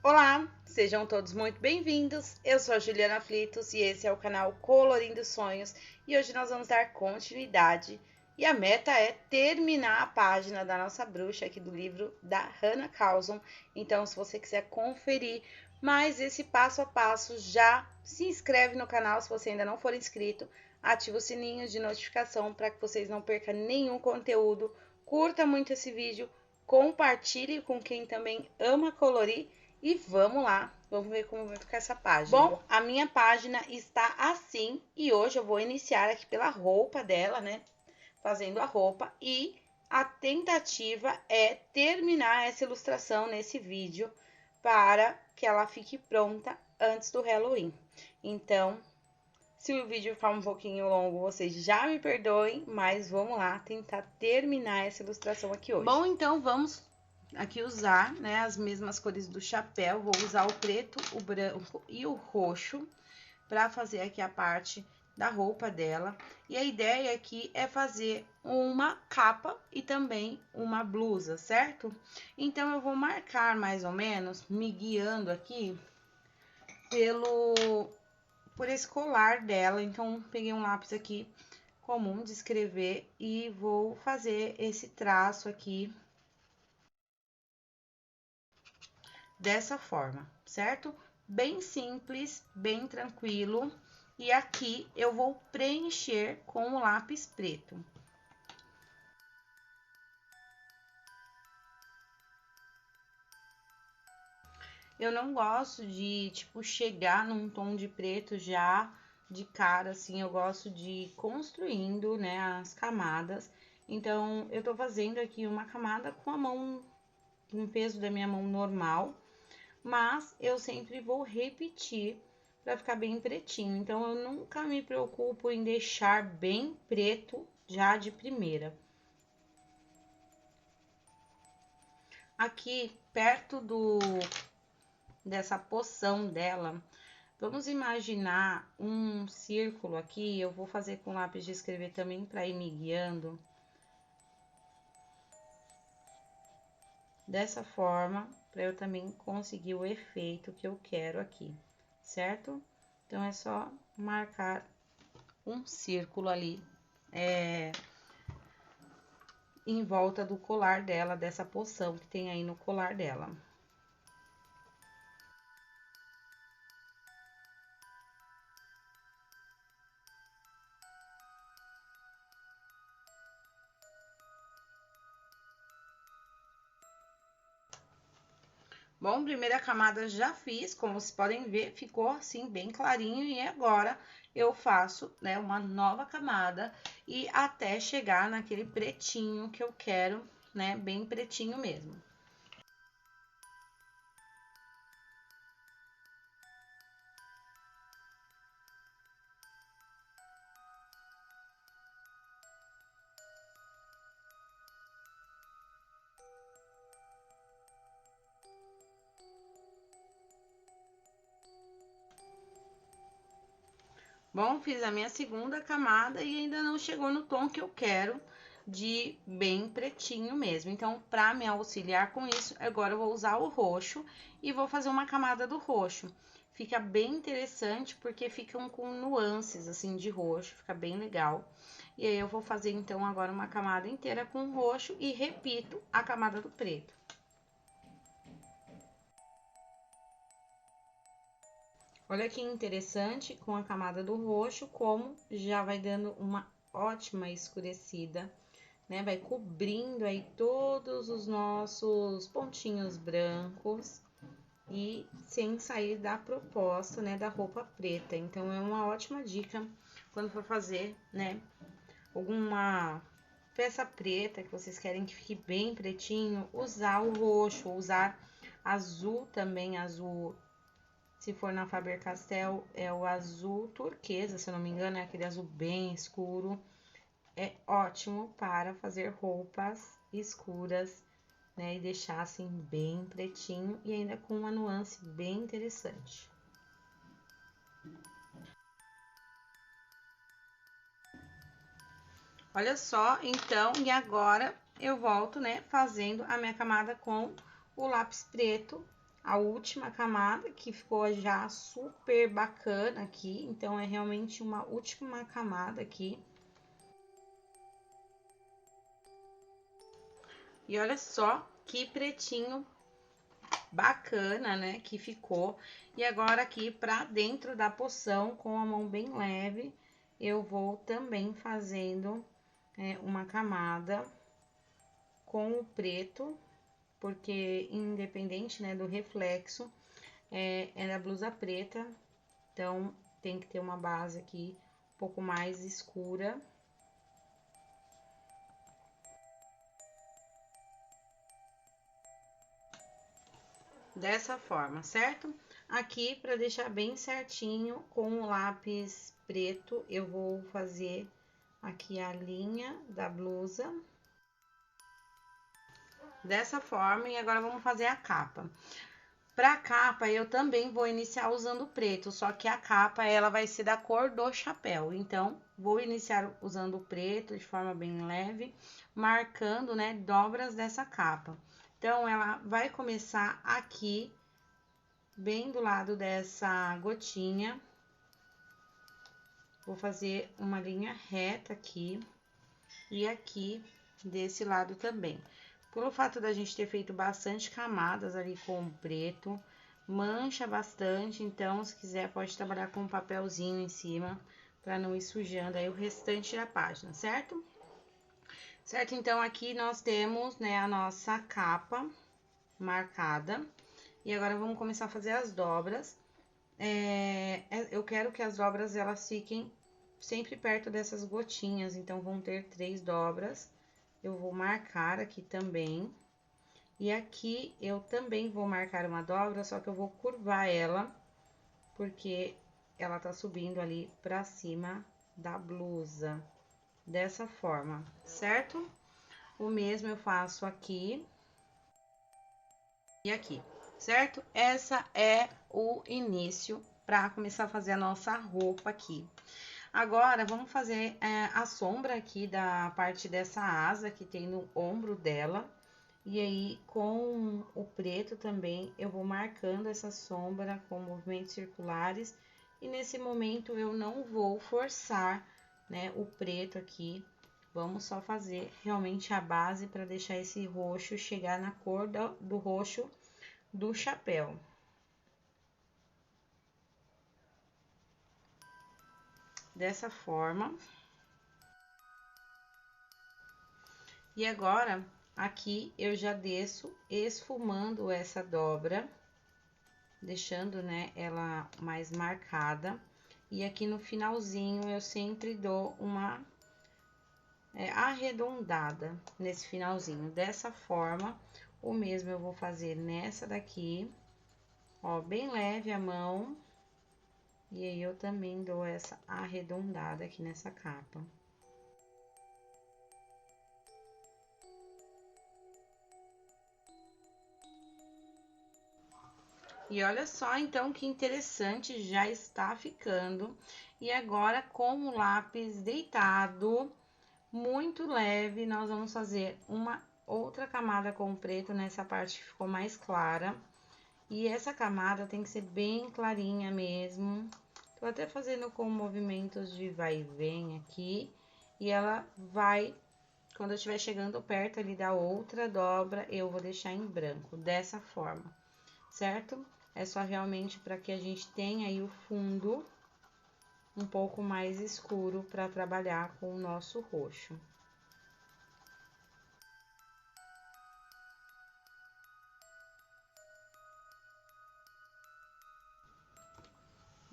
Olá, sejam todos muito bem-vindos. Eu sou a Juliana Flitos e esse é o canal Colorindo Sonhos e hoje nós vamos dar continuidade e a meta é terminar a página da nossa bruxa aqui do livro da Hannah Carlson. Então, se você quiser conferir mais esse passo a passo, já se inscreve no canal se você ainda não for inscrito, ativa o sininho de notificação para que vocês não percam nenhum conteúdo, curta muito esse vídeo, compartilhe com quem também ama colorir. E vamos lá, vamos ver como vai ficar essa página. Bom, a minha página está assim e hoje eu vou iniciar aqui pela roupa dela, né? Fazendo a roupa e a tentativa é terminar essa ilustração nesse vídeo para que ela fique pronta antes do Halloween. Então, se o vídeo ficar um pouquinho longo, vocês já me perdoem, mas vamos lá tentar terminar essa ilustração aqui hoje. Bom, então vamos aqui usar, né, as mesmas cores do chapéu. Vou usar o preto, o branco e o roxo para fazer aqui a parte da roupa dela. E a ideia aqui é fazer uma capa e também uma blusa, certo? Então, eu vou marcar mais ou menos, me guiando aqui por esse colar dela. Então, peguei um lápis aqui comum de escrever e vou fazer esse traço aqui dessa forma, certo? Bem simples, bem tranquilo. E aqui eu vou preencher com o lápis preto. Eu não gosto de, tipo, chegar num tom de preto já de cara, assim. Eu gosto de ir construindo, né, as camadas. Então, eu tô fazendo aqui uma camada com a mão, com o peso da minha mão normal. Mas eu sempre vou repetir para ficar bem pretinho. Então, eu nunca me preocupo em deixar bem preto já de primeira. Aqui, perto dessa poção dela, vamos imaginar um círculo aqui. Eu vou fazer com lápis de escrever também para ir me guiando. Dessa forma, para eu também conseguir o efeito que eu quero aqui, certo? Então, é só marcar um círculo ali, em volta do colar dela, dessa poção que tem aí no colar dela. Bom, primeira camada já fiz, como vocês podem ver, ficou assim bem clarinho. E agora eu faço, né, uma nova camada e até chegar naquele pretinho que eu quero, né, bem pretinho mesmo. Bom, fiz a minha segunda camada e ainda não chegou no tom que eu quero, de bem pretinho mesmo. Então, para me auxiliar com isso, agora eu vou usar o roxo e vou fazer uma camada do roxo. Fica bem interessante porque ficam com nuances assim de roxo, fica bem legal. E aí eu vou fazer então agora uma camada inteira com roxo e repito a camada do preto. Olha que interessante, com a camada do roxo, como já vai dando uma ótima escurecida, né? Vai cobrindo aí todos os nossos pontinhos brancos e sem sair da proposta, né, da roupa preta. Então, é uma ótima dica quando for fazer, né, alguma peça preta que vocês querem que fique bem pretinho, usar o roxo, usar azul também, azul. Se for na Faber-Castell, é o azul turquesa, se eu não me engano, é aquele azul bem escuro. É ótimo para fazer roupas escuras, né? E deixar assim bem pretinho e ainda com uma nuance bem interessante. Olha só, então, e agora eu volto, né, fazendo a minha camada com o lápis preto a última camada, que ficou já super bacana aqui. Então, é realmente uma última camada aqui. E olha só que pretinho bacana, né, que ficou. E agora aqui pra dentro da poção, com a mão bem leve, eu vou também fazendo uma camada com o preto, porque independente, né, do reflexo, é da blusa preta, então tem que ter uma base aqui um pouco mais escura. Dessa forma, certo? Aqui, para deixar bem certinho, com o lápis preto, eu vou fazer aqui a linha da blusa. Dessa forma, e agora vamos fazer a capa. Pra capa, eu também vou iniciar usando preto, só que a capa, ela vai ser da cor do chapéu. Então, vou iniciar usando o preto de forma bem leve, marcando, né, dobras dessa capa. Então, ela vai começar aqui, bem do lado dessa gotinha. Vou fazer uma linha reta aqui e aqui desse lado também. Pelo fato da gente ter feito bastante camadas ali com o preto, mancha bastante, então se quiser pode trabalhar com um papelzinho em cima para não ir sujando aí o restante da página, certo? Certo, então aqui nós temos, né, a nossa capa marcada. E agora vamos começar a fazer as dobras. Eu quero que as dobras elas fiquem sempre perto dessas gotinhas, então vão ter 3 dobras. Eu vou marcar aqui também. E aqui eu também vou marcar uma dobra, só que eu vou curvar ela, porque ela tá subindo ali pra cima da blusa, dessa forma, certo? O mesmo eu faço aqui e aqui, certo? Essa é o início para começar a fazer a nossa roupa aqui. Agora, vamos fazer a sombra aqui da parte dessa asa que tem no ombro dela. E aí, com o preto também, eu vou marcando essa sombra com movimentos circulares. E nesse momento, eu não vou forçar, né, o preto aqui. Vamos só fazer realmente a base para deixar esse roxo chegar na cor do roxo do chapéu. Dessa forma. E agora, aqui eu já desço esfumando essa dobra, deixando, né, ela mais marcada. E aqui no finalzinho eu sempre dou uma arredondada nesse finalzinho. Dessa forma, o mesmo eu vou fazer nessa daqui, ó, bem leve a mão. E aí, eu também dou essa arredondada aqui nessa capa. E olha só, então, que interessante já está ficando. E agora, com o lápis deitado, muito leve, nós vamos fazer uma outra camada com preto nessa parte que ficou mais clara. E essa camada tem que ser bem clarinha mesmo. Tô até fazendo com movimentos de vai e vem aqui. E ela vai, quando eu estiver chegando perto ali da outra dobra, eu vou deixar em branco, dessa forma, certo? É só realmente para que a gente tenha aí o fundo um pouco mais escuro para trabalhar com o nosso roxo.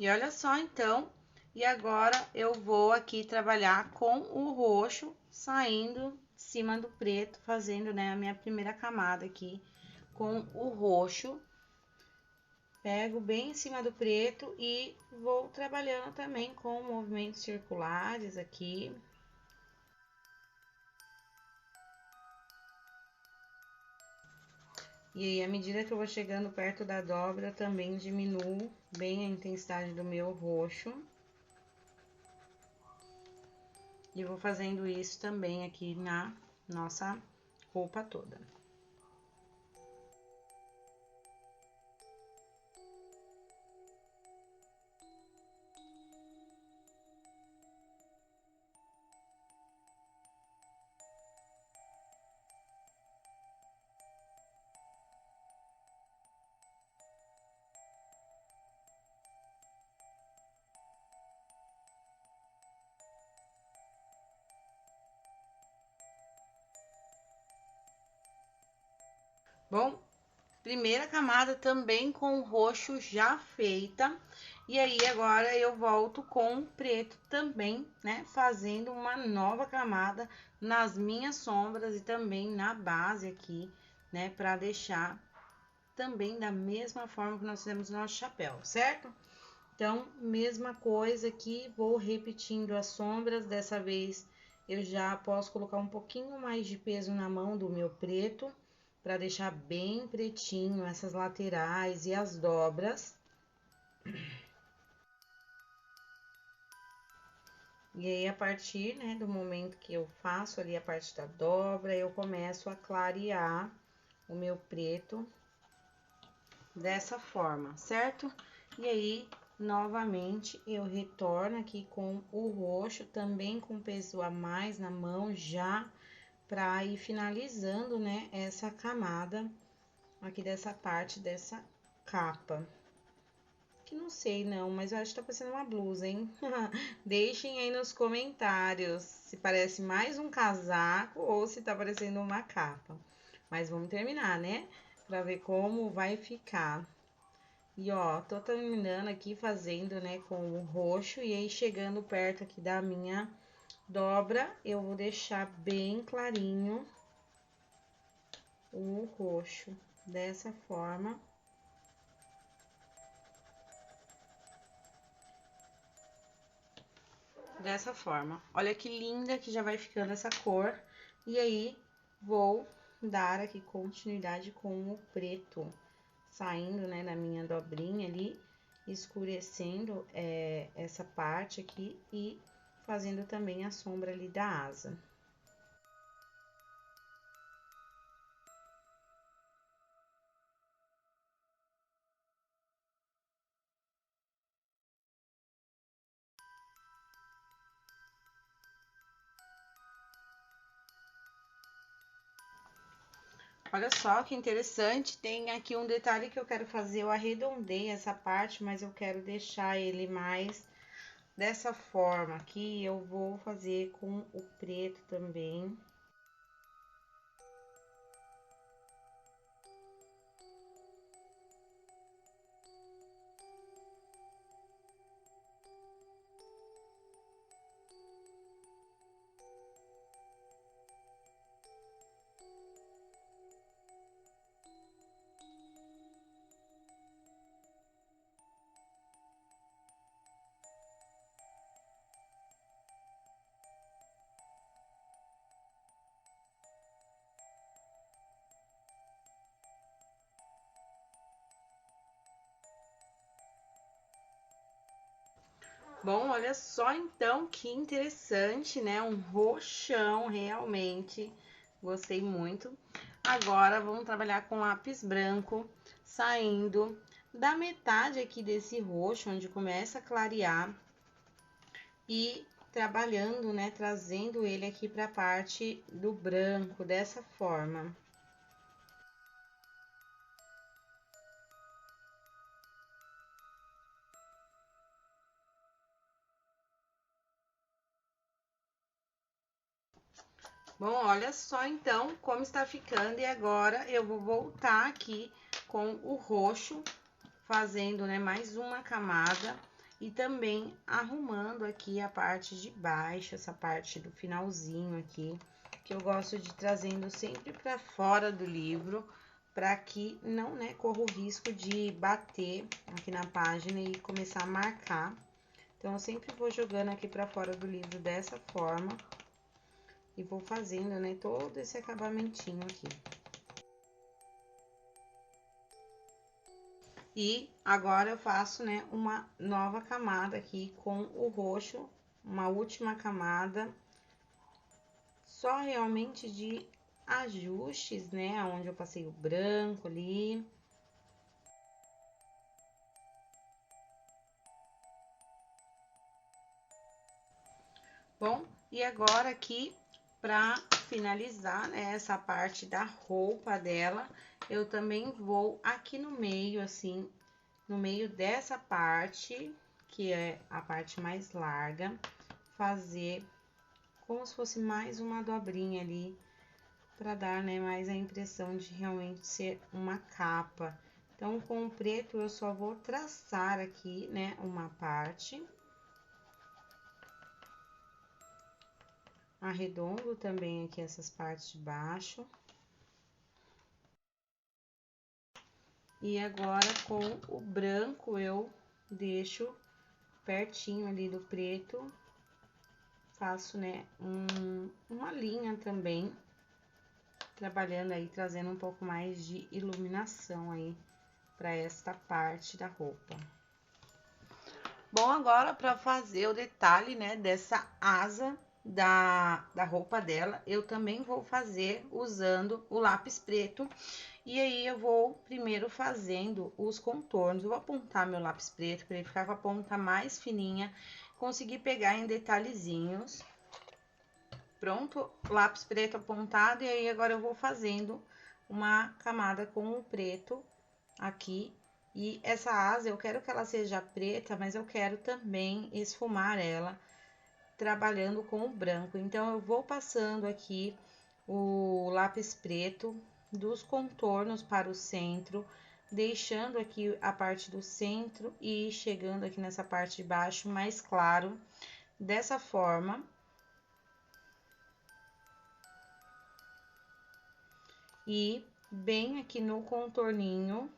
E olha só, então, e agora eu vou aqui trabalhar com o roxo, saindo de cima do preto, fazendo, né, a minha primeira camada aqui com o roxo. Pego bem em cima do preto e vou trabalhando também com movimentos circulares aqui. E aí, à medida que eu vou chegando perto da dobra, também diminuo bem a intensidade do meu roxo. E vou fazendo isso também aqui na nossa roupa toda. Bom, primeira camada também com o roxo já feita. E aí, agora eu volto com o preto também, né? Fazendo uma nova camada nas minhas sombras e também na base aqui, né? Pra deixar também da mesma forma que nós fizemos no nosso chapéu, certo? Então, mesma coisa aqui, vou repetindo as sombras. Dessa vez, eu já posso colocar um pouquinho mais de peso na mão do meu preto, para deixar bem pretinho essas laterais e as dobras. E aí, a partir, né, do momento que eu faço ali a parte da dobra, eu começo a clarear o meu preto dessa forma, certo? E aí, novamente, eu retorno aqui com o roxo, também com peso a mais na mão, já pra ir finalizando, né, essa camada aqui dessa parte dessa capa. Que não sei não, mas eu acho que tá parecendo uma blusa, hein? Deixem aí nos comentários se parece mais um casaco ou se tá parecendo uma capa. Mas vamos terminar, né? Pra ver como vai ficar. E ó, tô terminando aqui fazendo, né, com o roxo. E aí, chegando perto aqui da minha dobra, eu vou deixar bem clarinho o roxo. Dessa forma. Dessa forma. Olha que linda que já vai ficando essa cor. E aí, vou dar aqui continuidade com o preto. Saindo, né, da minha dobrinha ali, escurecendo essa parte aqui e fazendo também a sombra ali da asa. Olha só que interessante, tem aqui um detalhe que eu quero fazer, eu arredondei essa parte, mas eu quero deixar ele mais dessa forma aqui, eu vou fazer com o preto também. Bom, olha só então que interessante, né? Um roxão, realmente. Gostei muito. Agora, vamos trabalhar com lápis branco, saindo da metade aqui desse roxo, onde começa a clarear. E trabalhando, né? Trazendo ele aqui pra parte do branco, dessa forma. Bom, olha só então como está ficando. E agora eu vou voltar aqui com o roxo, fazendo, né, mais uma camada e também arrumando aqui a parte de baixo, essa parte do finalzinho aqui, que eu gosto de trazendo sempre para fora do livro, para que não, né, corra o risco de bater aqui na página e começar a marcar. Então, eu sempre vou jogando aqui para fora do livro dessa forma e vou fazendo, né, todo esse acabamentinho aqui. E agora eu faço, né, uma nova camada aqui com o roxo, uma última camada, só realmente de ajustes, né, onde eu passei o branco ali. Bom, e agora aqui, pra finalizar, né, essa parte da roupa dela, eu também vou aqui no meio, assim, no meio dessa parte, que é a parte mais larga, fazer como se fosse mais uma dobrinha ali para dar, né, mais a impressão de realmente ser uma capa. Então, com o preto, eu só vou traçar aqui, né, uma parte. Arredondo também aqui essas partes de baixo. E agora, com o branco, eu deixo pertinho ali do preto. Faço, né, uma linha também. Trabalhando aí, trazendo um pouco mais de iluminação aí para esta parte da roupa. Bom, agora para fazer o detalhe, né, dessa asa da roupa dela, eu também vou fazer usando o lápis preto. E aí, eu vou primeiro fazendo os contornos. Eu vou apontar meu lápis preto para ele ficar com a ponta mais fininha, conseguir pegar em detalhezinhos. Pronto, lápis preto apontado, e aí agora eu vou fazendo uma camada com o preto aqui. E essa asa, eu quero que ela seja preta, mas eu quero também esfumar ela, trabalhando com o branco. Então, eu vou passando aqui o lápis preto dos contornos para o centro, deixando aqui a parte do centro e chegando aqui nessa parte de baixo mais claro, dessa forma. E bem aqui no contorninho,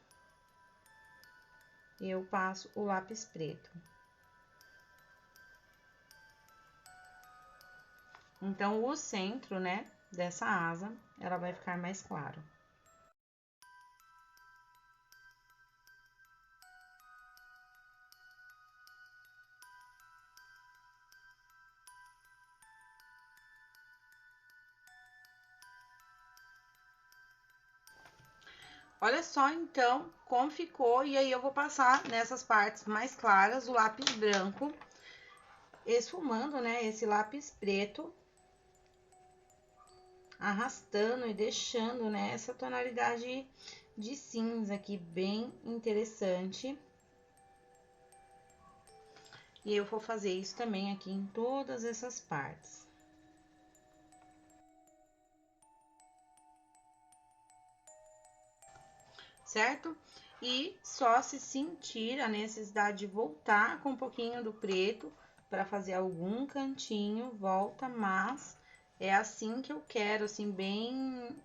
eu passo o lápis preto. Então, o centro, né, dessa asa, ela vai ficar mais claro. Olha só, então, como ficou. E aí, eu vou passar nessas partes mais claras o lápis branco, esfumando, né, esse lápis preto, arrastando e deixando, né, essa tonalidade de cinza aqui, bem interessante. E eu vou fazer isso também aqui em todas essas partes. Certo? E só se sentir a necessidade de voltar com um pouquinho do preto para fazer algum cantinho, volta, mas é assim que eu quero, assim, bem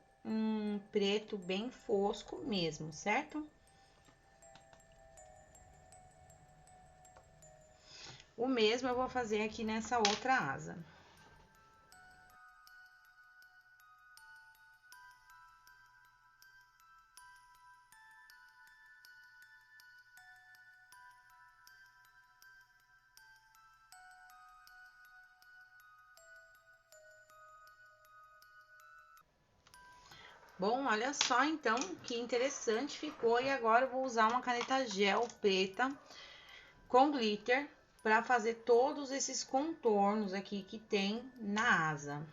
preto, bem fosco mesmo, certo? O mesmo eu vou fazer aqui nessa outra asa. Bom, olha só então que interessante ficou. E agora eu vou usar uma caneta gel preta com glitter para fazer todos esses contornos aqui que tem na asa.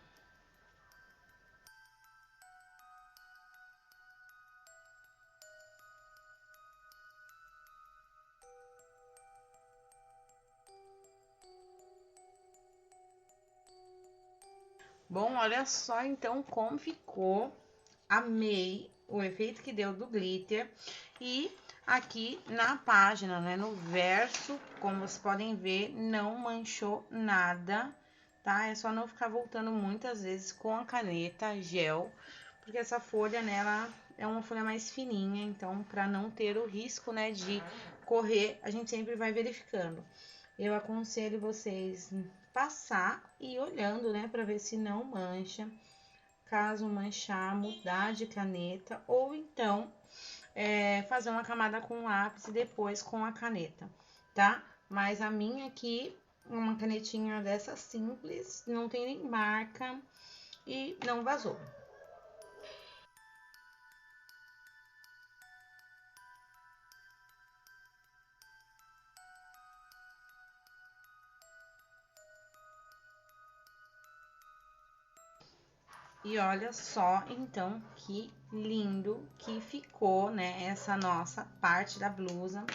Bom, olha só então como ficou. Amei o efeito que deu do glitter. E aqui na página, né, no verso, como vocês podem ver, não manchou nada, tá? É só não ficar voltando muitas vezes com a caneta gel, porque essa folha, né, ela é uma folha mais fininha, então, para não ter o risco, né, de correr, a gente sempre vai verificando. Eu aconselho vocês passar e olhando, né, para ver se não mancha. Caso manchar, mudar de caneta, ou então fazer uma camada com lápis e depois com a caneta, tá? Mas a minha aqui, uma canetinha dessa simples, não tem nem marca e não vazou. E olha só, então, que lindo que ficou, né, essa nossa parte da blusa.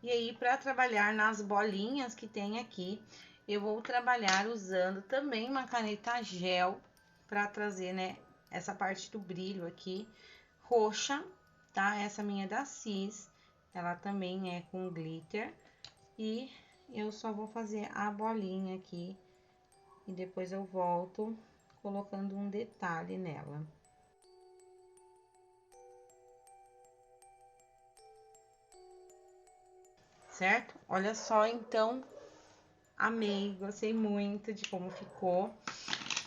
E aí, para trabalhar nas bolinhas que tem aqui, eu vou trabalhar usando também uma caneta gel para trazer, né, essa parte do brilho aqui roxa, tá? Essa minha é da Cis, ela também é com glitter. E eu só vou fazer a bolinha aqui e depois eu volto colocando um detalhe nela. Certo? Olha só, então, amei, gostei muito de como ficou.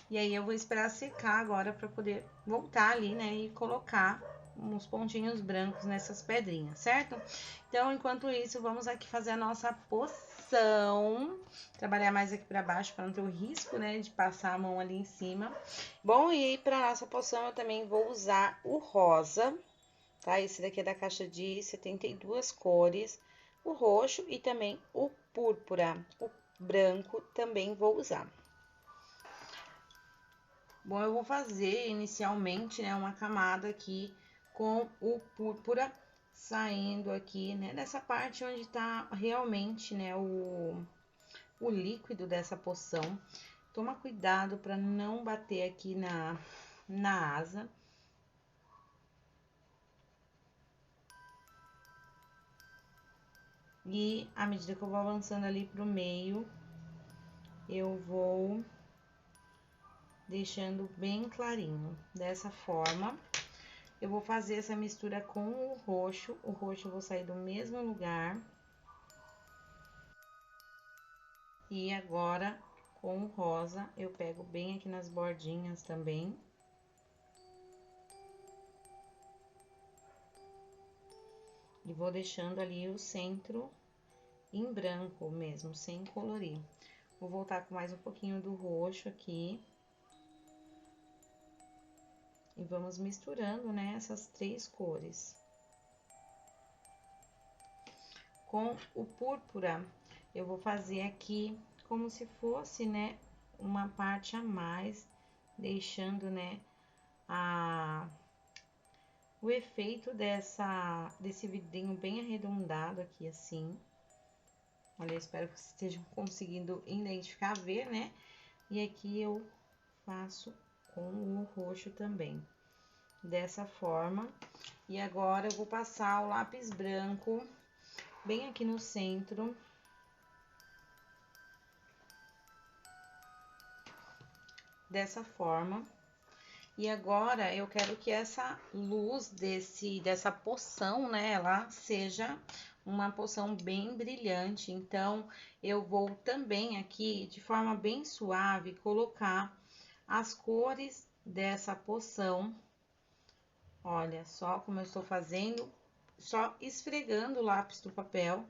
E aí, eu vou esperar secar agora pra poder voltar ali, né, e colocar uns pontinhos brancos nessas pedrinhas, certo? Então, enquanto isso, vamos aqui fazer a nossa poção. Trabalhar mais aqui pra baixo pra não ter o risco, né, de passar a mão ali em cima. Bom, e aí, pra nossa poção, eu também vou usar o rosa, tá? Esse daqui é da caixa de 72 cores. O roxo e também o púrpura. O branco também vou usar. Bom, eu vou fazer inicialmente, né, uma camada aqui com o púrpura saindo aqui, né, nessa parte onde tá realmente, né, o líquido dessa poção. Toma cuidado para não bater aqui na asa. E à medida que eu vou avançando ali pro meio, eu vou deixando bem clarinho. Dessa forma, eu vou fazer essa mistura com o roxo eu vou sair do mesmo lugar. E agora, com o rosa, eu pego bem aqui nas bordinhas também. E vou deixando ali o centro em branco mesmo, sem colorir. Vou voltar com mais um pouquinho do roxo aqui. E vamos misturando, né, essas três cores. Com o púrpura, eu vou fazer aqui como se fosse, né, uma parte a mais, deixando, né, o efeito desse vidrinho bem arredondado aqui, assim. Olha, eu espero que vocês estejam conseguindo identificar, ver, né? E aqui eu faço com o roxo também, dessa forma. E agora, eu vou passar o lápis branco bem aqui no centro. Dessa forma. E agora, eu quero que essa luz dessa poção, né, ela seja uma poção bem brilhante. Então, eu vou também aqui, de forma bem suave, colocar as cores dessa poção. Olha só como eu estou fazendo, só esfregando o lápis do papel.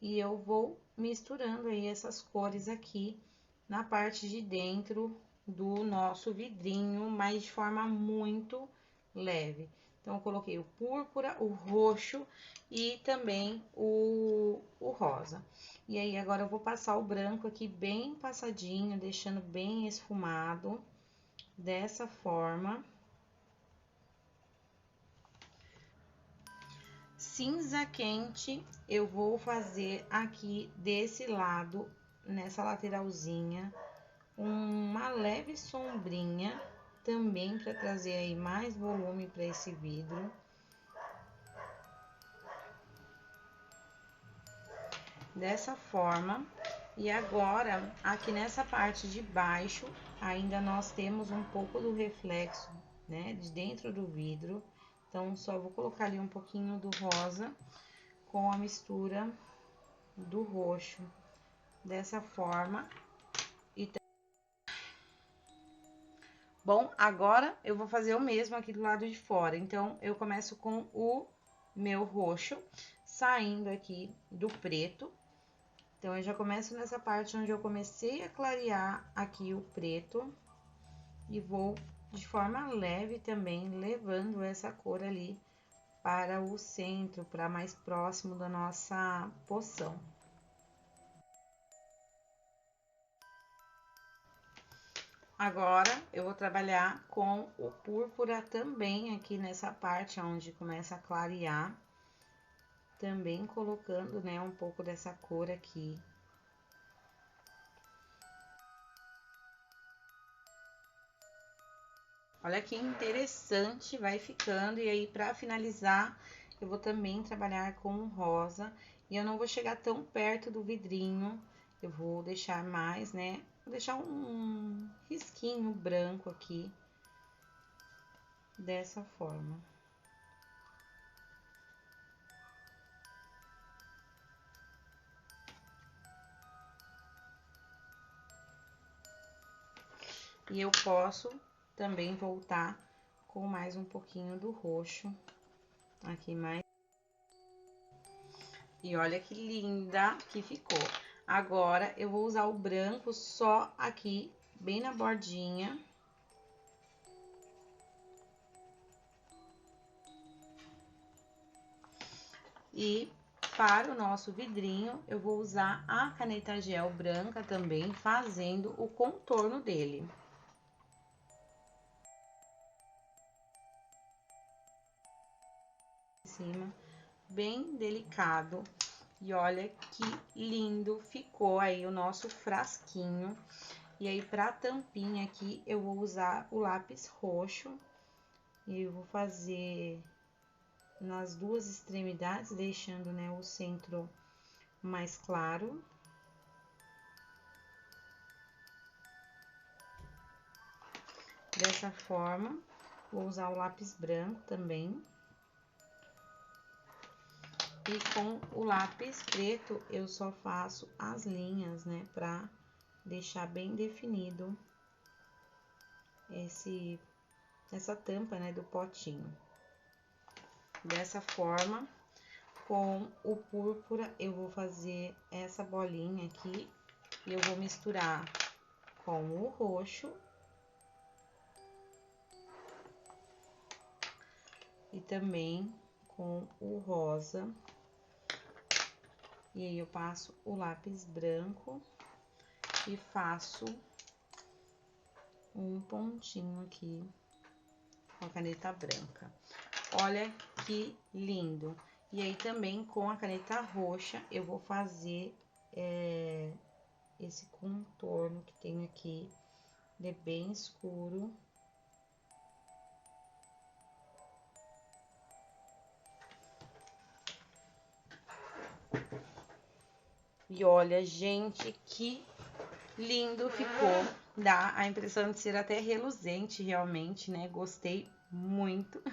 E eu vou misturando aí essas cores aqui na parte de dentro do nosso vidrinho, mas de forma muito leve. Então, eu coloquei o púrpura, o roxo e também o rosa. E aí, agora eu vou passar o branco aqui bem passadinho, deixando bem esfumado, dessa forma. Cinza quente, eu vou fazer aqui desse lado, nessa lateralzinha, uma leve sombrinha, também para trazer aí mais volume para esse vidro. Dessa forma. E agora, aqui nessa parte de baixo, ainda nós temos um pouco do reflexo, né, de dentro do vidro. Então, só vou colocar ali um pouquinho do rosa com a mistura do roxo. Dessa forma. Bom, agora eu vou fazer o mesmo aqui do lado de fora. Então, eu começo com o meu roxo, saindo aqui do preto. Então, eu já começo nessa parte onde eu comecei a clarear aqui o preto. E vou, de forma leve também, levando essa cor ali para o centro, para mais próximo da nossa poção. Agora, eu vou trabalhar com o púrpura também aqui nessa parte onde começa a clarear. Também colocando, né, um pouco dessa cor aqui. Olha que interessante vai ficando. E aí, pra finalizar, eu vou também trabalhar com o rosa. E eu não vou chegar tão perto do vidrinho. Eu vou deixar mais, né? Vou deixar um risquinho branco aqui. Dessa forma. E eu posso também voltar com mais um pouquinho do roxo. Aqui mais. E olha que linda que ficou. Agora, eu vou usar o branco só aqui, bem na bordinha. E para o nosso vidrinho, eu vou usar a caneta gel branca também, fazendo o contorno dele. Em cima, bem delicado. E olha que lindo ficou aí o nosso frasquinho. E aí, pra tampinha aqui, eu vou usar o lápis roxo. E eu vou fazer nas duas extremidades, deixando, né, o centro mais claro. Dessa forma, vou usar o lápis branco também. E com o lápis preto, eu só faço as linhas, né, pra deixar bem definido essa tampa, né, do potinho. Dessa forma, com o púrpura, eu vou fazer essa bolinha aqui e eu vou misturar com o roxo. E também com o rosa. E aí, eu passo o lápis branco e faço um pontinho aqui com a caneta branca. Olha que lindo! E aí, também com a caneta roxa, eu vou fazer esse contorno que tem aqui. Ele é bem escuro. E olha, gente, que lindo ficou. Dá a impressão de ser até reluzente, realmente, né? Gostei muito.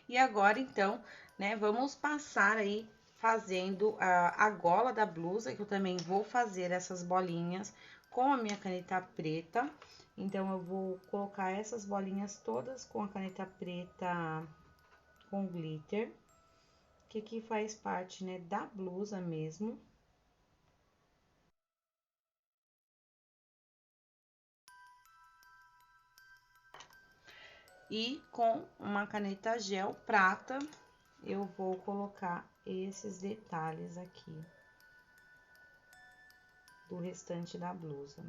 E agora, então, né, vamos passar aí fazendo a gola da blusa, que eu também vou fazer essas bolinhas com a minha caneta preta. Então, eu vou colocar essas bolinhas todas com a caneta preta com glitter, que aqui faz parte, né, da blusa mesmo. E com uma caneta gel prata, eu vou colocar esses detalhes aqui do restante da blusa.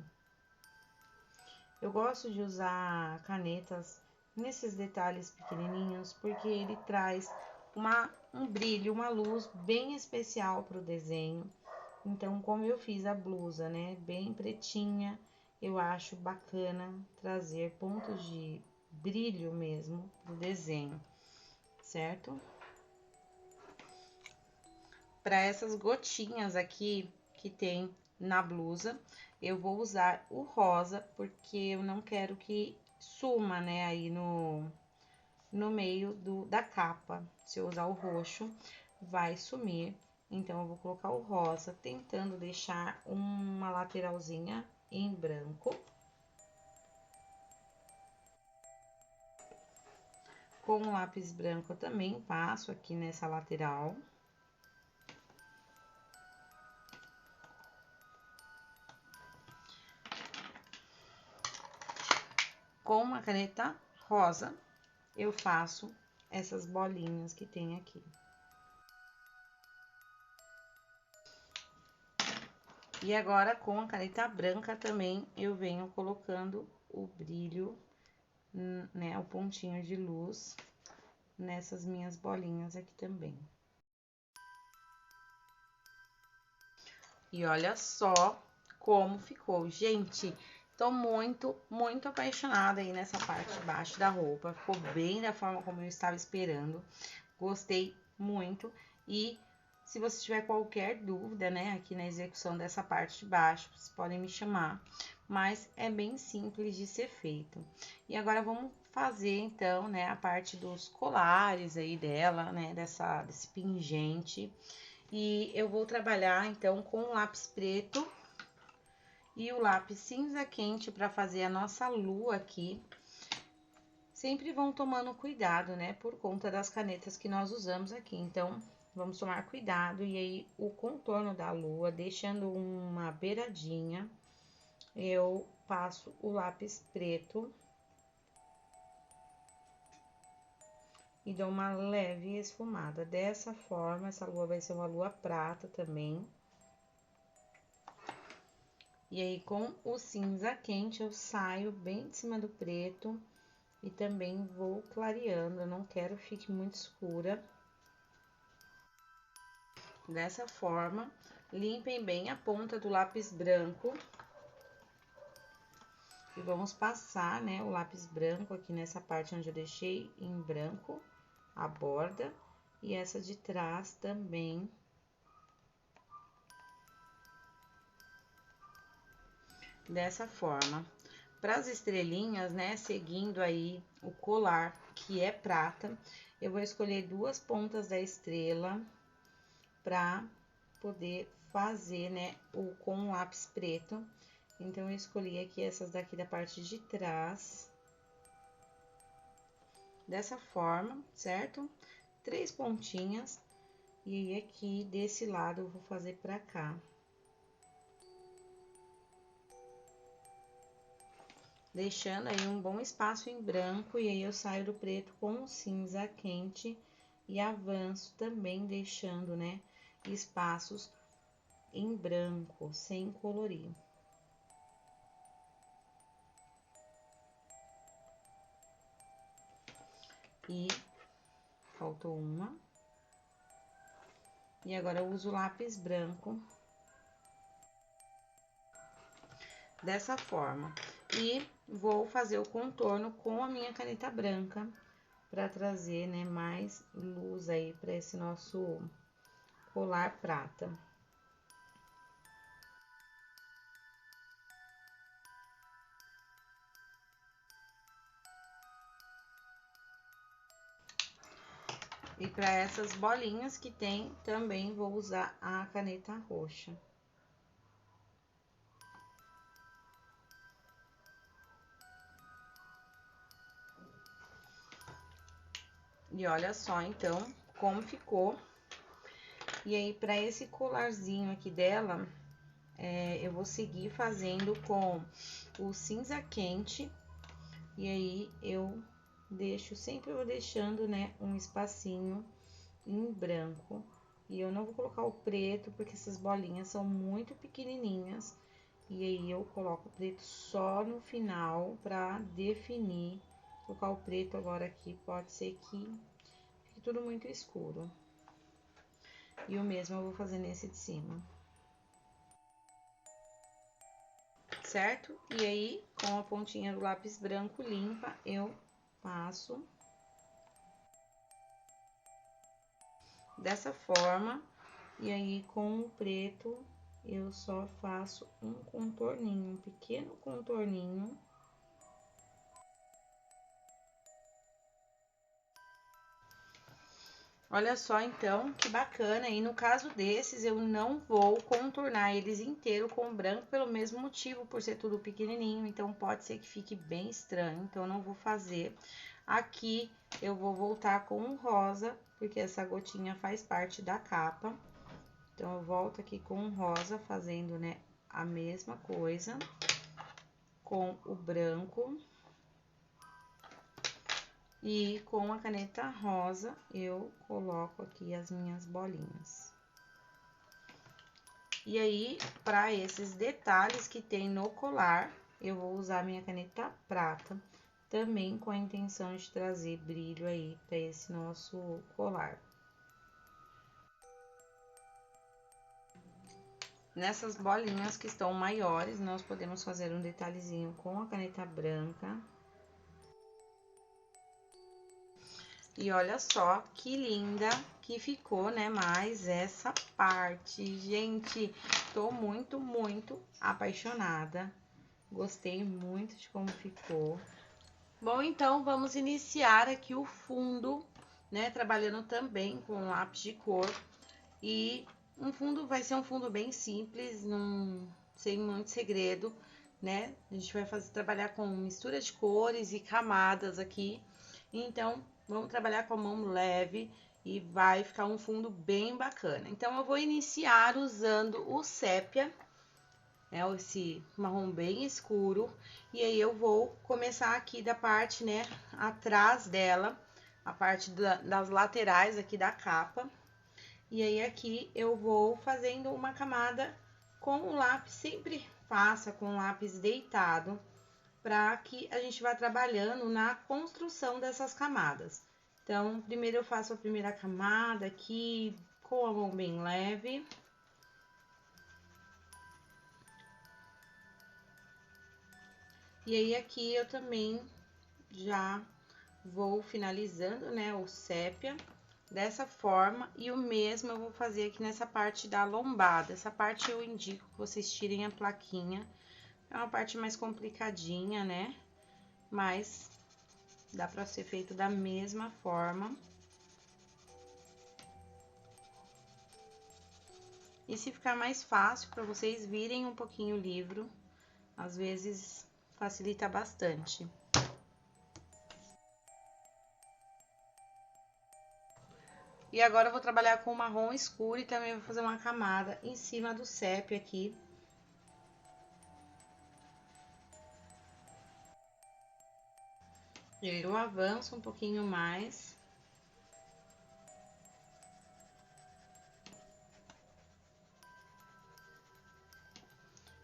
Eu gosto de usar canetas nesses detalhes pequenininhos, porque ele traz um brilho, uma luz bem especial para o desenho. Então, como eu fiz a blusa, né, bem pretinha, eu acho bacana trazer pontos de brilho mesmo pro desenho, certo? Para essas gotinhas aqui que tem na blusa, eu vou usar o rosa, porque eu não quero que suma, né, aí no meio da capa. Se eu usar o roxo, vai sumir. Então, eu vou colocar o rosa, tentando deixar uma lateralzinha em branco. Com o lápis branco, eu também passo aqui nessa lateral. Com uma caneta rosa, eu faço essas bolinhas que tem aqui. E agora, com a caneta branca também, eu venho colocando o brilho, né, o pontinho de luz nessas minhas bolinhas aqui também. E olha só como ficou, gente. Tô muito, muito apaixonada aí nessa parte de baixo da roupa. Ficou bem da forma como eu estava esperando. Gostei muito. E se você tiver qualquer dúvida, né, aqui na execução dessa parte de baixo, vocês podem me chamar. Mas é bem simples de ser feito. E agora vamos fazer, então, né, a parte dos colares aí dela, né, desse pingente. E eu vou trabalhar, então, com o lápis preto e o lápis cinza quente para fazer a nossa lua aqui. Sempre vão tomando cuidado, né, por conta das canetas que nós usamos aqui. Então, vamos tomar cuidado. E aí, o contorno da lua, deixando uma beiradinha, eu passo o lápis preto e dou uma leve esfumada. Dessa forma, essa lua vai ser uma lua prata também. E aí, com o cinza quente, eu saio bem de cima do preto e também vou clareando. Eu não quero que fique muito escura. Dessa forma, limpem bem a ponta do lápis branco. E vamos passar, né, o lápis branco aqui nessa parte onde eu deixei em branco a borda. E essa de trás também. Dessa forma. Para as estrelinhas, né, seguindo aí o colar, que é prata, eu vou escolher duas pontas da estrela para poder fazer, né, com o lápis preto. Então, eu escolhi aqui essas daqui da parte de trás. Dessa forma, certo? 3 pontinhas. E aqui, desse lado, eu vou fazer pra cá. Deixando aí um bom espaço em branco, e aí eu saio do preto com o cinza quente e avanço também deixando, né, espaços em branco, sem colorir. E faltou uma. E agora eu uso o lápis branco dessa forma. E vou fazer o contorno com a minha caneta branca para trazer, né, mais luz aí para esse nosso colar prata. E para essas bolinhas que tem, também vou usar a caneta roxa. E olha só, então, como ficou. E aí, para esse colarzinho aqui dela, eu vou seguir fazendo com o cinza quente. E aí, eu sempre vou deixando, né, um espacinho em branco. E eu não vou colocar o preto, porque essas bolinhas são muito pequenininhas. E aí, eu coloco o preto só no final pra definir. Vou colocar o preto agora aqui, pode ser que fique tudo muito escuro. E o mesmo eu vou fazer nesse de cima. Certo? E aí, com a pontinha do lápis branco limpa, eu passo dessa forma. E aí, com o preto, eu só faço um contorninho, um pequeno contorninho. Olha só, então, que bacana. E no caso desses, eu não vou contornar eles inteiro com branco, pelo mesmo motivo, por ser tudo pequenininho. Então, pode ser que fique bem estranho, então, eu não vou fazer. Aqui, eu vou voltar com o rosa, porque essa gotinha faz parte da capa. Então, eu volto aqui com o rosa, fazendo, né, a mesma coisa com o branco. E com a caneta rosa, eu coloco aqui as minhas bolinhas. E aí, para esses detalhes que tem no colar, eu vou usar a minha caneta prata, também com a intenção de trazer brilho aí para esse nosso colar. Nessas bolinhas que estão maiores, nós podemos fazer um detalhezinho com a caneta branca. E olha só que linda que ficou, né? Mais essa parte. Gente, tô muito, muito apaixonada. Gostei muito de como ficou. Bom, então, vamos iniciar aqui o fundo, né? Trabalhando também com lápis de cor. E vai ser um fundo bem simples, sem muito segredo, né? A gente vai trabalhar com mistura de cores e camadas aqui. Então, vamos trabalhar com a mão leve e vai ficar um fundo bem bacana. Então, eu vou iniciar usando o sépia, né? Esse marrom bem escuro. E aí, eu vou começar aqui da parte, né, atrás dela, a parte das laterais aqui da capa. E aí, aqui eu vou fazendo uma camada com o lápis, sempre faça com o lápis deitado, para que a gente vá trabalhando na construção dessas camadas. Então, primeiro eu faço a primeira camada aqui com a mão bem leve. E aí, aqui eu também já vou finalizando, né, o sépia. Dessa forma, e o mesmo eu vou fazer aqui nessa parte da lombada. Essa parte eu indico que vocês tirem a plaquinha. É uma parte mais complicadinha, né? Mas dá pra ser feito da mesma forma. E se ficar mais fácil para vocês, virem um pouquinho o livro. Às vezes facilita bastante. E agora eu vou trabalhar com marrom escuro e também vou fazer uma camada em cima do sépia aqui. Eu avanço um pouquinho mais.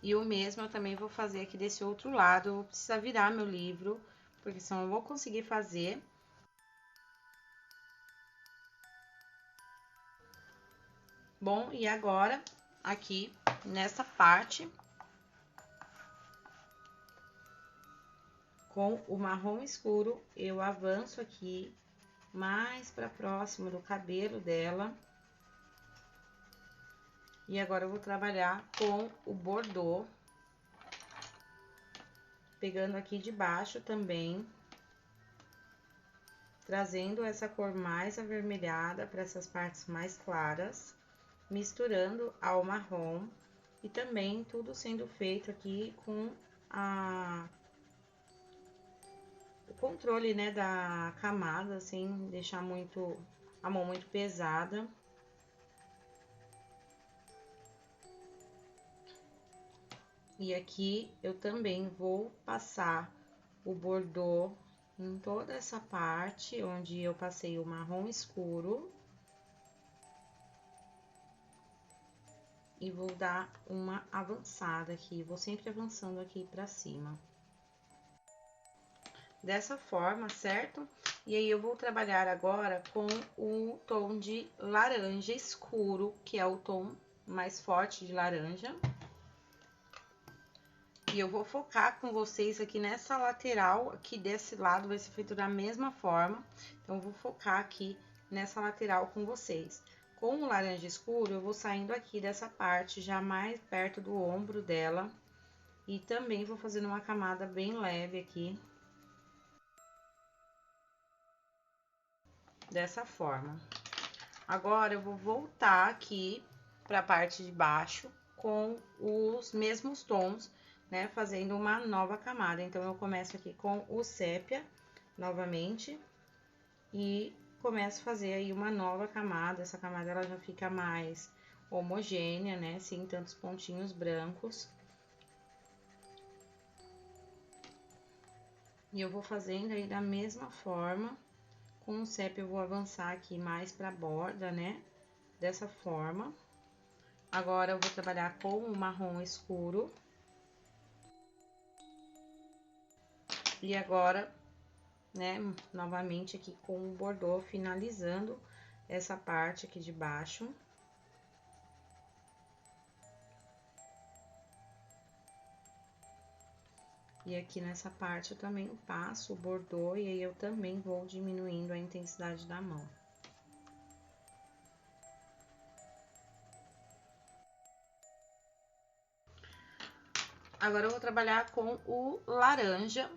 E o mesmo eu também vou fazer aqui desse outro lado. Eu vou precisar virar meu livro, porque senão eu vou conseguir fazer. Bom, e agora, aqui, nessa parte, com o marrom escuro, eu avanço aqui mais para próximo do cabelo dela. E agora eu vou trabalhar com o bordô, pegando aqui de baixo também, trazendo essa cor mais avermelhada para essas partes mais claras, misturando ao marrom e também tudo sendo feito aqui com o controle, né, da camada, sem deixar a mão muito pesada. E aqui eu também vou passar o bordô em toda essa parte onde eu passei o marrom escuro. E vou dar uma avançada aqui, vou sempre avançando aqui pra cima. Dessa forma, certo? E aí, eu vou trabalhar agora com o tom de laranja escuro, que é o tom mais forte de laranja. E eu vou focar com vocês aqui nessa lateral, aqui desse lado, vai ser feito da mesma forma. Então, eu vou focar aqui nessa lateral com vocês. Com o laranja escuro, eu vou saindo aqui dessa parte, já mais perto do ombro dela. E também vou fazendo uma camada bem leve aqui. Dessa forma. Agora, eu vou voltar aqui pra parte de baixo com os mesmos tons, né? Fazendo uma nova camada. Então, eu começo aqui com o sépia, novamente. E começo a fazer aí uma nova camada. Essa camada, ela já fica mais homogênea, né? Sem tantos pontinhos brancos. E eu vou fazendo aí da mesma forma. Com o sépia, eu vou avançar aqui mais pra borda, né? Dessa forma. Agora, eu vou trabalhar com o marrom escuro. E agora, né, novamente aqui com o bordô, finalizando essa parte aqui de baixo. E aqui nessa parte eu também passo o bordô e aí eu também vou diminuindo a intensidade da mão. Agora eu vou trabalhar com o laranja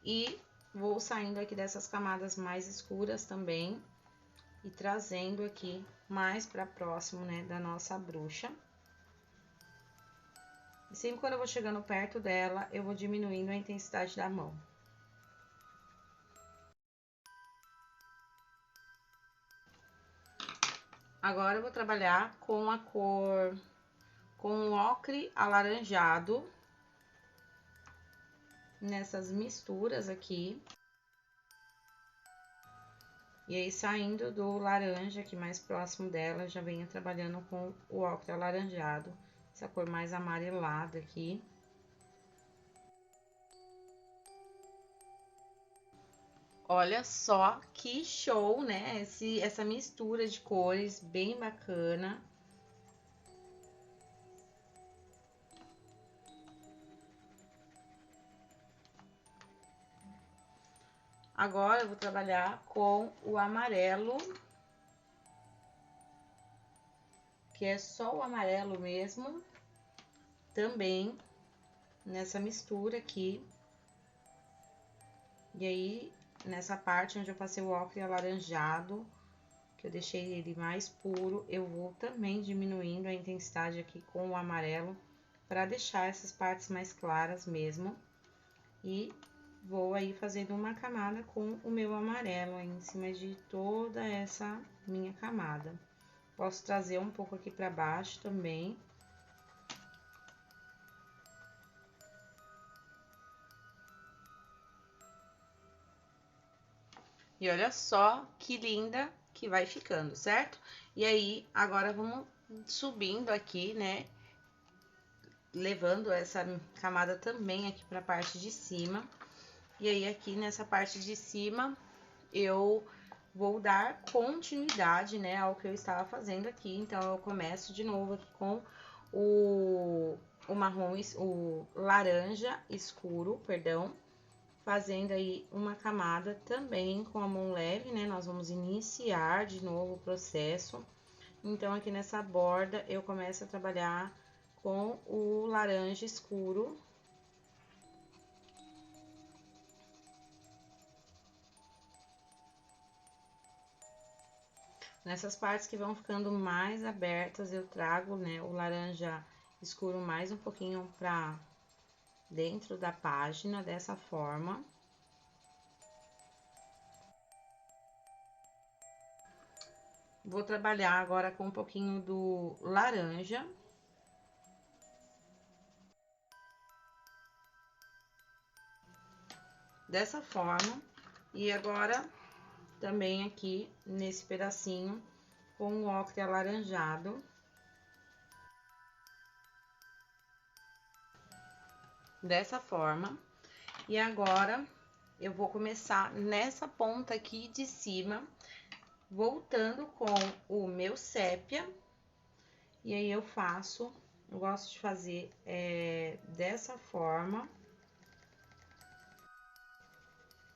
e vou saindo aqui dessas camadas mais escuras também e trazendo aqui mais para próximo, né, da nossa bruxa. E sempre quando eu vou chegando perto dela, eu vou diminuindo a intensidade da mão. Agora eu vou trabalhar com a cor, com o ocre alaranjado, nessas misturas aqui. E aí, saindo do laranja, aqui mais próximo dela, já venho trabalhando com o ocre alaranjado, essa cor mais amarelada aqui. Olha só que show, né? Essa mistura de cores bem bacana. Agora eu vou trabalhar com o amarelo, que é só o amarelo mesmo, também nessa mistura aqui. E aí, nessa parte onde eu passei o ocre alaranjado, que eu deixei ele mais puro, eu vou também diminuindo a intensidade aqui com o amarelo, para deixar essas partes mais claras mesmo. E vou aí fazendo uma camada com o meu amarelo aí em cima de toda essa minha camada. Posso trazer um pouco aqui para baixo também. E olha só que linda que vai ficando, certo? E aí, agora vamos subindo aqui, né? Levando essa camada também aqui para a parte de cima. E aí, aqui nessa parte de cima, eu vou dar continuidade, né, ao que eu estava fazendo aqui. Então, eu começo de novo aqui com o marrom, o laranja escuro, perdão, fazendo aí uma camada também com a mão leve, né? Nós vamos iniciar de novo o processo. Então, aqui nessa borda, eu começo a trabalhar com o laranja escuro. Nessas partes que vão ficando mais abertas, eu trago, né, o laranja escuro mais um pouquinho pra dentro da página, dessa forma. Vou trabalhar agora com um pouquinho do laranja. Dessa forma. E agora, também aqui, nesse pedacinho, com o ocre alaranjado. Dessa forma. E agora, eu vou começar nessa ponta aqui de cima, voltando com o meu sépia. E aí, eu gosto de fazer dessa forma.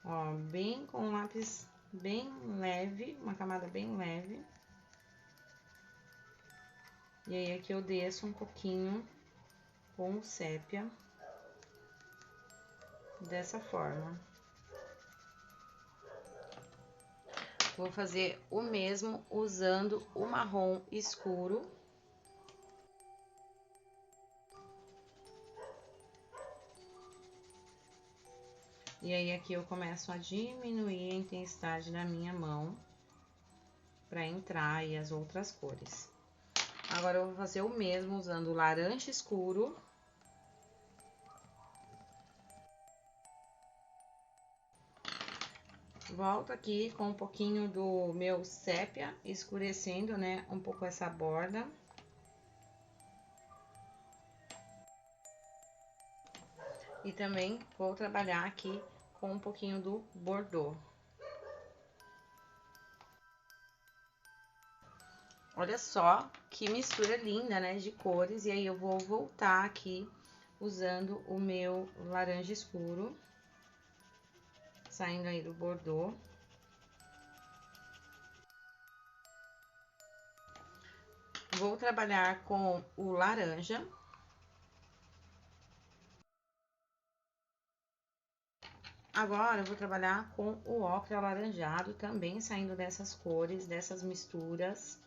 Ó, bem com lápis bem leve, uma camada bem leve. E aí, aqui eu desço um pouquinho com o sépia. Dessa forma. Vou fazer o mesmo usando o marrom escuro. E aí, aqui eu começo a diminuir a intensidade da minha mão para entrar aí as outras cores. Agora, eu vou fazer o mesmo usando o laranja escuro. Volto aqui com um pouquinho do meu sépia, escurecendo, né, um pouco essa borda. E também vou trabalhar aqui com um pouquinho do bordô. Olha só que mistura linda, né, de cores. E aí, eu vou voltar aqui usando o meu laranja escuro, saindo aí do bordô. Vou trabalhar com o laranja. Agora, eu vou trabalhar com o ocre alaranjado, também saindo dessas cores, dessas misturas.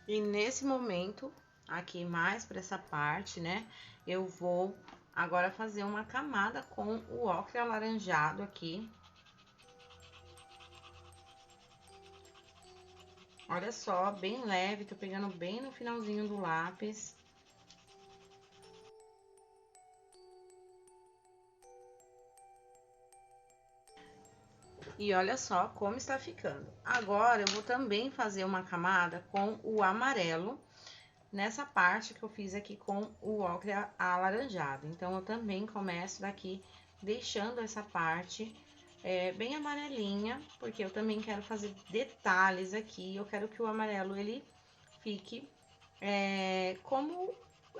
E nesse momento, aqui mais para essa parte, né, eu vou agora fazer uma camada com o ocre alaranjado aqui. Olha só, bem leve, tô pegando bem no finalzinho do lápis. E olha só como está ficando. Agora, eu vou também fazer uma camada com o amarelo, nessa parte que eu fiz aqui com o ocre alaranjado. Então, eu também começo daqui, deixando essa parte bem amarelinha, porque eu também quero fazer detalhes aqui. Eu quero que o amarelo, ele fique como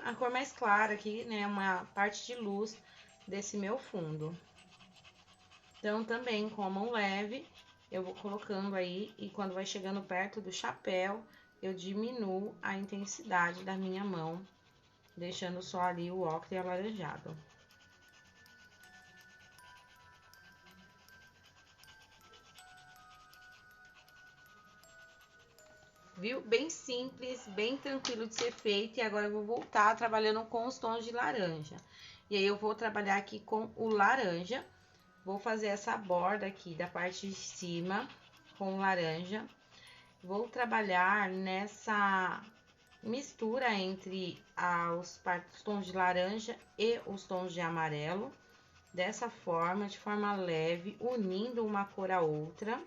a cor mais clara aqui, né? Uma parte de luz desse meu fundo. Então, também com a mão leve, eu vou colocando aí, e quando vai chegando perto do chapéu, eu diminuo a intensidade da minha mão, deixando só ali o ocre alaranjado. Viu? Bem simples, bem tranquilo de ser feito. E agora eu vou voltar trabalhando com os tons de laranja. E aí, eu vou trabalhar aqui com o laranja. Vou fazer essa borda aqui da parte de cima com laranja. Vou trabalhar nessa mistura entre os tons de laranja e os tons de amarelo. Dessa forma, de forma leve, unindo uma cor a outra.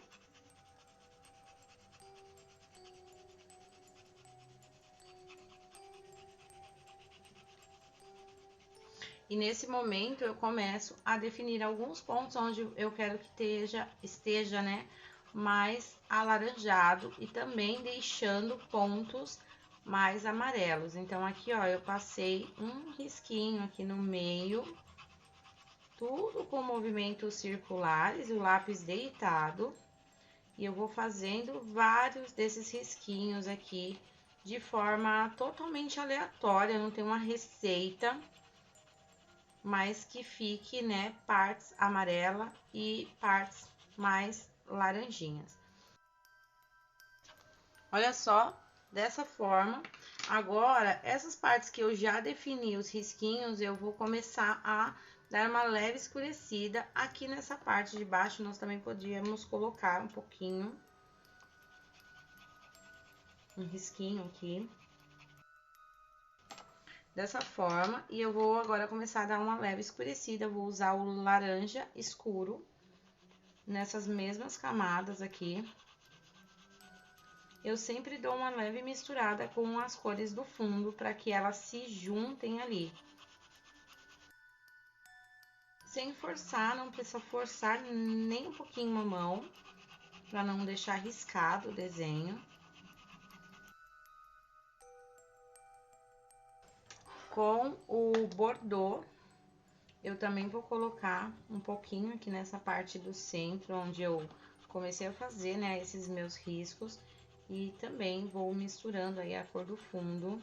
E nesse momento, eu começo a definir alguns pontos onde eu quero que esteja, né, mais alaranjado e também deixando pontos mais amarelos. Então, aqui, ó, eu passei um risquinho aqui no meio, tudo com movimentos circulares, o lápis deitado. E eu vou fazendo vários desses risquinhos aqui de forma totalmente aleatória, não tem uma receita, mas que fique, né, partes amarela e partes mais laranjinhas. Olha só, dessa forma. Agora, essas partes que eu já defini os risquinhos, eu vou começar a dar uma leve escurecida. Aqui nessa parte de baixo, nós também podíamos colocar um pouquinho, um risquinho aqui. Dessa forma, e eu vou agora começar a dar uma leve escurecida. Eu vou usar o laranja escuro nessas mesmas camadas aqui. Eu sempre dou uma leve misturada com as cores do fundo para que elas se juntem ali. Sem forçar, não precisa forçar nem um pouquinho a mão, para não deixar riscado o desenho. Com o bordô, eu também vou colocar um pouquinho aqui nessa parte do centro, onde eu comecei a fazer, né, esses meus riscos. E também vou misturando aí a cor do fundo.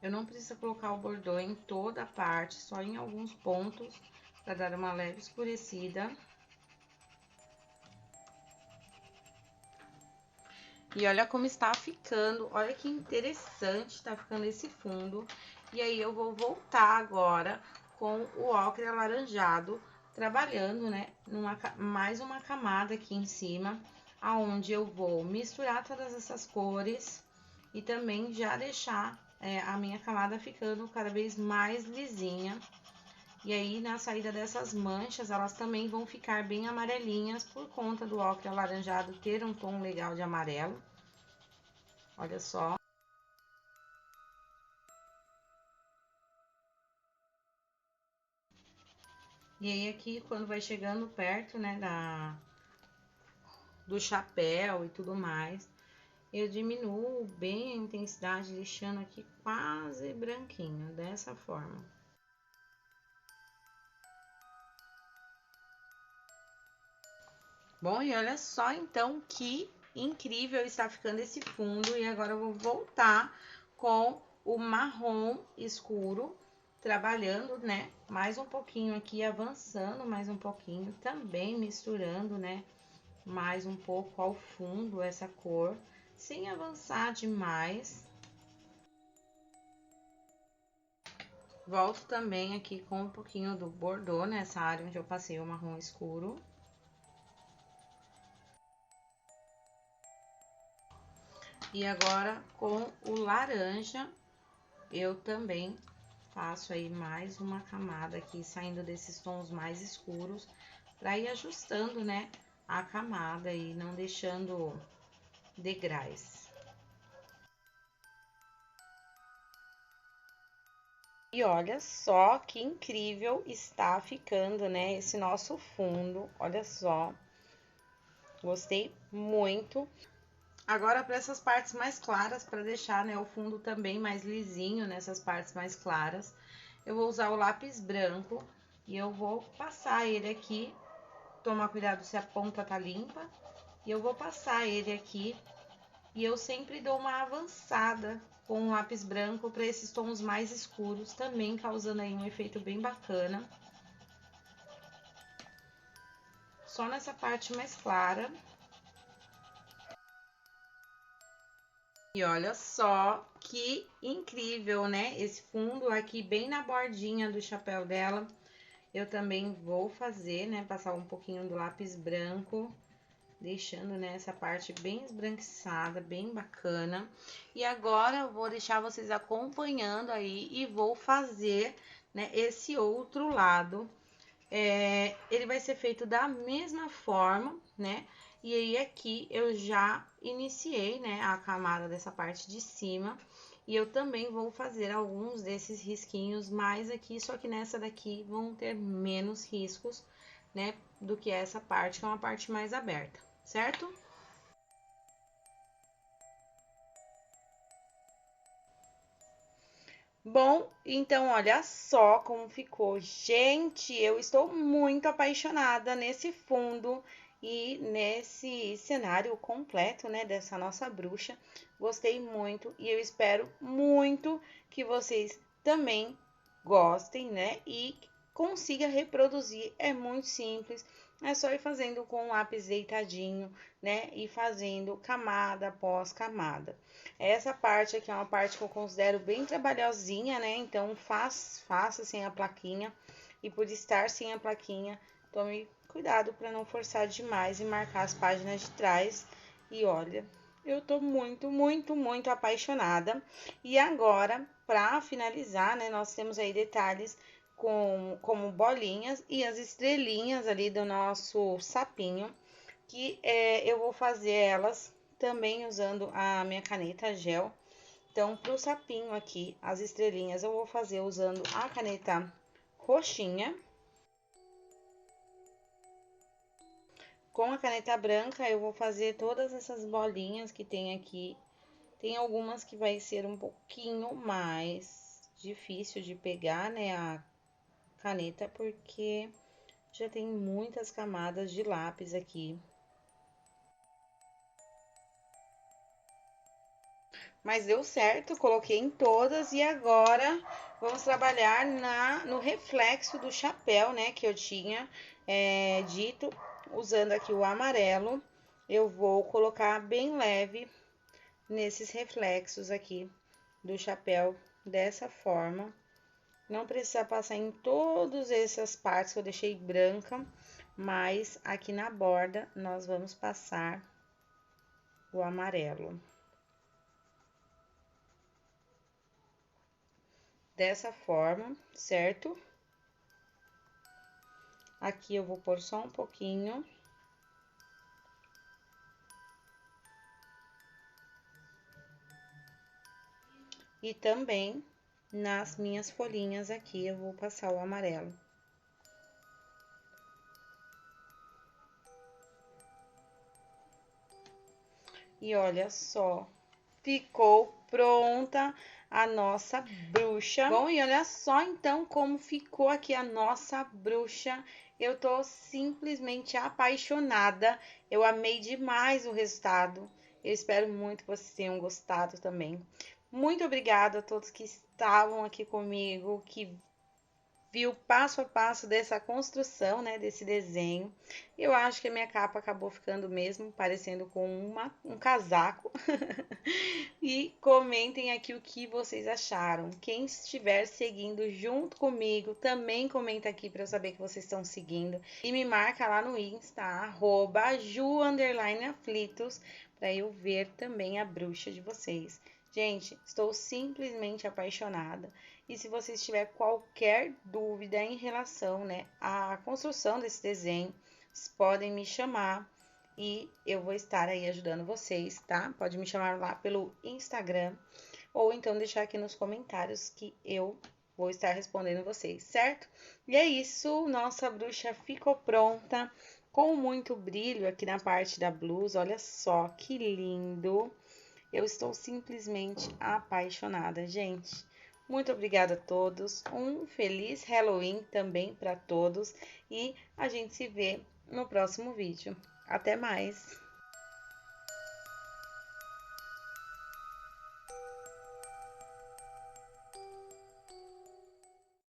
Eu não preciso colocar o bordô em toda a parte, só em alguns pontos, para dar uma leve escurecida. E olha como está ficando, olha que interessante está ficando esse fundo. E aí, eu vou voltar agora com o ocre alaranjado, trabalhando, né, mais uma camada aqui em cima, aonde eu vou misturar todas essas cores e também já deixar a minha camada ficando cada vez mais lisinha. E aí, na saída dessas manchas, elas também vão ficar bem amarelinhas por conta do ocre alaranjado ter um tom legal de amarelo. Olha só. E aí, aqui, quando vai chegando perto, né, do chapéu e tudo mais, eu diminuo bem a intensidade, deixando aqui quase branquinho, dessa forma. Bom, e olha só então que incrível está ficando esse fundo. E agora eu vou voltar com o marrom escuro, trabalhando, né, mais um pouquinho aqui, avançando mais um pouquinho, também misturando, né, mais um pouco ao fundo essa cor, sem avançar demais. Volto também aqui com um pouquinho do bordô nessa área onde eu passei o marrom escuro. E agora, com o laranja, eu também faço aí mais uma camada aqui, saindo desses tons mais escuros, para ir ajustando, né, a camada e não deixando degraus. E olha só que incrível está ficando, né, esse nosso fundo, olha só. Gostei muito. Agora, para essas partes mais claras, para deixar, né, o fundo também mais lisinho nessas partes mais claras, eu vou usar o lápis branco e eu vou passar ele aqui. Tomar cuidado se a ponta tá limpa. E eu vou passar ele aqui. E eu sempre dou uma avançada com o lápis branco para esses tons mais escuros, também causando aí um efeito bem bacana. Só nessa parte mais clara. E olha só que incrível, né? Esse fundo aqui bem na bordinha do chapéu dela. Eu também vou fazer, né? Passar um pouquinho do lápis branco, deixando, né, essa parte bem esbranquiçada, bem bacana. E agora eu vou deixar vocês acompanhando aí e vou fazer, né, esse outro lado. Ele vai ser feito da mesma forma, né? E aí, aqui eu já iniciei, né, a camada dessa parte de cima. E eu também vou fazer alguns desses risquinhos mais aqui, só que nessa daqui vão ter menos riscos, né, do que essa parte, que é uma parte mais aberta, certo? Bom, então olha só como ficou. Gente, eu estou muito apaixonada nesse fundo e nesse cenário completo, né, dessa nossa bruxa. Gostei muito e eu espero muito que vocês também gostem, né, e consiga reproduzir. É muito simples, é só ir fazendo com o lápis deitadinho, né, e fazendo camada após camada. Essa parte aqui é uma parte que eu considero bem trabalhosinha, né? Então, faça sem a plaquinha. E por estar sem a plaquinha, tome cuidado para não forçar demais e marcar as páginas de trás. E olha, eu tô muito, muito, muito apaixonada. E agora, para finalizar, né? Nós temos aí detalhes como bolinhas e as estrelinhas ali do nosso sapinho. Que eu vou fazer elas também usando a minha caneta gel. Então, para o sapinho aqui, as estrelinhas, eu vou fazer usando a caneta roxinha. Com a caneta branca, eu vou fazer todas essas bolinhas que tem aqui. Tem algumas que vai ser um pouquinho mais difícil de pegar, né, a caneta, porque já tem muitas camadas de lápis aqui. Mas deu certo, coloquei em todas e agora vamos trabalhar no reflexo do chapéu, né, que eu tinha dito, usando aqui o amarelo. Eu vou colocar bem leve nesses reflexos aqui do chapéu, dessa forma. Não precisa passar em todas essas partes que eu deixei branca, mas aqui na borda nós vamos passar o amarelo. Dessa forma, certo? Aqui eu vou pôr só um pouquinho. E também nas minhas folhinhas aqui eu vou passar o amarelo. E olha só, ficou pronta a nossa bruxa. Bom, e olha só então como ficou aqui a nossa bruxa. Eu tô simplesmente apaixonada. Eu amei demais o resultado. Eu espero muito que vocês tenham gostado também. Muito obrigada a todos que estavam aqui comigo, que viu passo a passo dessa construção, né, desse desenho. Eu acho que a minha capa acabou ficando mesmo parecendo com um casaco. E comentem aqui o que vocês acharam. Quem estiver seguindo junto comigo, também comenta aqui para eu saber que vocês estão seguindo. E me marca lá no Insta, @ju_aflitos, para eu ver também a bruxa de vocês. Gente, estou simplesmente apaixonada. E se vocês tiverem qualquer dúvida em relação, né, à construção desse desenho, vocês podem me chamar e eu vou estar aí ajudando vocês, tá? Pode me chamar lá pelo Instagram ou então deixar aqui nos comentários que eu vou estar respondendo vocês, certo? E é isso, nossa bruxa ficou pronta com muito brilho aqui na parte da blusa. Olha só que lindo! Eu estou simplesmente apaixonada, gente. Muito obrigada a todos. Um feliz Halloween também para todos e a gente se vê no próximo vídeo. Até mais!